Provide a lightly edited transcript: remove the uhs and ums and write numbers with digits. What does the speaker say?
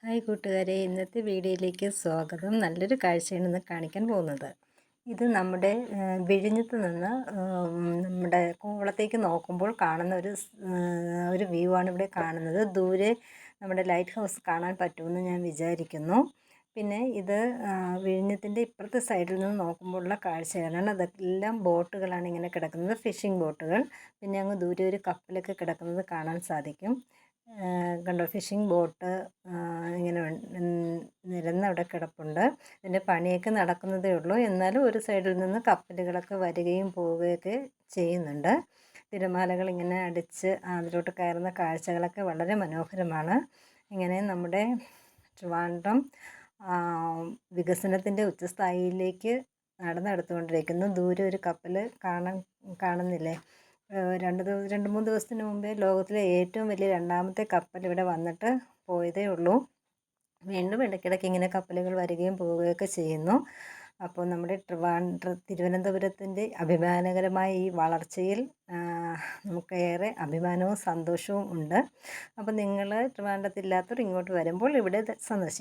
Hi കൂട്ടുകാരെ, ഇന്നത്തെ വീഡിയോയിലേക്ക് സ്വാഗതം. നല്ലൊരു കാഴ്ചയാണ് ഇന്ന് കാണിക്കാൻ പോകുന്നത്. ഇത് നമ്മുടെ വിഴിഞ്ഞത്ത് നിന്ന് നമ്മുടെ കോവളത്തേക്ക് നോക്കുമ്പോൾ കാണുന്ന ഒരു വ്യൂ ആണ് ഇവിടെ കാണുന്നത്. ദൂരെ നമ്മുടെ ലൈറ്റ് ഹൗസ് കാണാൻ പറ്റുമെന്ന് ഞാൻ വിചാരിക്കുന്നു. പിന്നെ ഇത് വിഴിഞ്ഞത്തിൻ്റെ ഇപ്പുറത്തെ സൈഡിൽ നിന്ന് നോക്കുമ്പോഴുള്ള കാഴ്ചകളാണ്. അതെല്ലാം ബോട്ടുകളാണ് ഇങ്ങനെ കിടക്കുന്നത്, ഫിഷിംഗ് ബോട്ടുകൾ. പിന്നെ അങ്ങ് ദൂരെ ഒരു കപ്പലൊക്കെ കിടക്കുന്നത് കാണാൻ സാധിക്കും. കണ്ടോ, ഫിഷിംഗ് ബോട്ട് ഇങ്ങനെ നിരന്ന് അവിടെ കിടപ്പുണ്ട്. ഇതിൻ്റെ പണിയൊക്കെ നടക്കുന്നതേ ഉള്ളൂ. എന്നാലും ഒരു സൈഡിൽ നിന്ന് കപ്പലുകളൊക്കെ വരികയും പോവുകയൊക്കെ ചെയ്യുന്നുണ്ട്. തിരമാലകൾ ഇങ്ങനെ അടിച്ച് അതിലോട്ട് കയറുന്ന കാഴ്ചകളൊക്കെ വളരെ മനോഹരമാണ്. ഇങ്ങനെ നമ്മുടെ ട്രിവാൻഡ്രം വികസനത്തിൻ്റെ ഉച്ചസ്ഥായിയിലേക്ക് നടന്നെടുത്തുകൊണ്ടിരിക്കുന്നു. ദൂരെ ഒരു കപ്പൽ കാണുന്നില്ലേ? രണ്ട് മൂന്ന് ദിവസത്തിന് മുമ്പേ ലോകത്തിലെ ഏറ്റവും വലിയ രണ്ടാമത്തെ കപ്പൽ ഇവിടെ വന്നിട്ട് പോയതേ ഉള്ളൂ. വീണ്ടും ഇടയ്ക്കിടയ്ക്ക് ഇങ്ങനെ കപ്പലുകൾ വരികയും പോവുകയൊക്കെ ചെയ്യുന്നു. അപ്പോൾ നമ്മുടെ തിരുവനന്തപുരത്തിൻ്റെ അഭിമാനകരമായ ഈ വളർച്ചയിൽ നമുക്കേറെ അഭിമാനവും സന്തോഷവും ഉണ്ട്. അപ്പോൾ നിങ്ങൾ ട്രിവാൻഡ്രത്തില്ലാത്തവർ ഇങ്ങോട്ട് വരുമ്പോൾ ഇവിടെ സന്ദർശിക്കും.